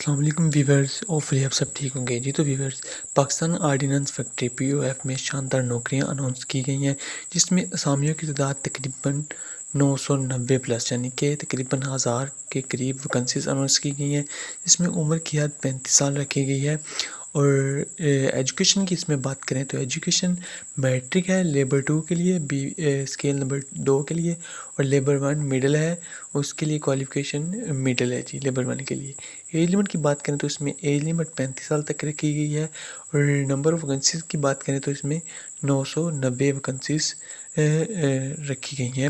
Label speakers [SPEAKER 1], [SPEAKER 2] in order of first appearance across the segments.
[SPEAKER 1] السلام علیکم viewers, hopefully آپ سب ٹھیک ہوں گے جی۔ تو ویورز، پاکستان آرڈیننس فیکٹری پی او ایف میں شاندار نوکریاں اناؤنس کی گئی ہیں، جس میں اسامیوں کی تعداد تقریباً 990 پلس یعنی کہ تقریباً 1000 کے قریب ویکنسیز اناؤنس کی گئی ہیں، جس میں عمر کی حد 35 سال رکھی گئی ہے۔ اور ایجوکیشن کی اس میں بات کریں تو ایجوکیشن میٹرک ہے لیبر 2 کے لیے، بی اسکیل نمبر 2 کے لیے، اور لیبر 1 مڈل ہے، اس کے لیے کوالیفیکیشن مڈل ہے جی لیبر 1 کے لیے۔ ایج لمٹ کی بات کریں تو اس میں ایج لمٹ 35 سال تک رکھی گئی ہے، اور نمبر آف ویکنسیز کی بات کریں تو اس میں 990 ویکنسیز رکھی گئی ہیں۔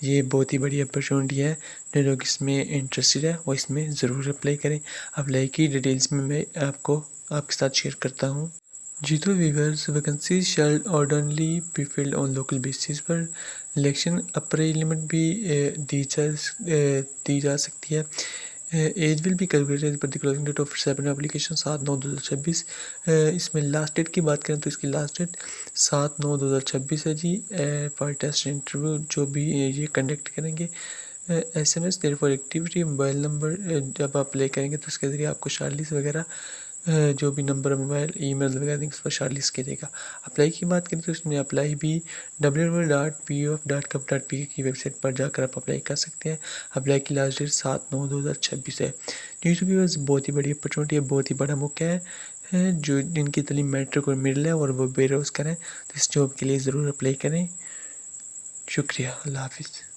[SPEAKER 1] یہ بہت ہی بڑی اپرچونٹی ہے، جو لوگ اس میں انٹرسٹڈ ہے وہ اس میں ضرور اپلائی کریں۔ اپلائی کی ڈیٹیلز میں آپ کے ساتھ شیئر کرتا ہوں جی۔ تو viewers, vacancies shall ordinarily be filled on local basis پر الیکشن اپر ایج لمٹ بھی دی جا سکتی ہے۔ ایج ول بھی calculated per the closing date of submit application 7/9/2026۔ اس میں لاسٹ ڈیٹ کی بات کریں تو اس کی لاسٹ ڈیٹ 7/9/2026 ہے جی۔ فار ٹیسٹ انٹرویو جو بھی یہ کنڈکٹ کریں گے، S M S there for activity mobile number جب آپ اپلائی کریں گے تو اس کے ذریعے آپ کو شارٹ لسٹ وغیرہ جو بھی نمبر موبائل ای میل وغیرہ دیں گے اس پر شارٹ لسٹ کیا جائے گا۔ اپلائی کی بات کریں تو اس میں اپلائی بھی www.pof.gov.pk کی ویب سائٹ پر جا کر آپ اپلائی کر سکتے ہیں۔ اپلائی کی لاسٹ ڈیٹ 7/9/2026 ہے۔ یوٹیوب ویورز، بہت ہی بڑی اپرچونٹی ہے، بہت ہی بڑا موقع ہے، جو جن کی تعلیم میٹرک اور مڈل ہے اور وہ بے روزگار ہیں تو اس جاب کے لیے ضرور اپلائی کریں۔ شکریہ، اللہ حافظ۔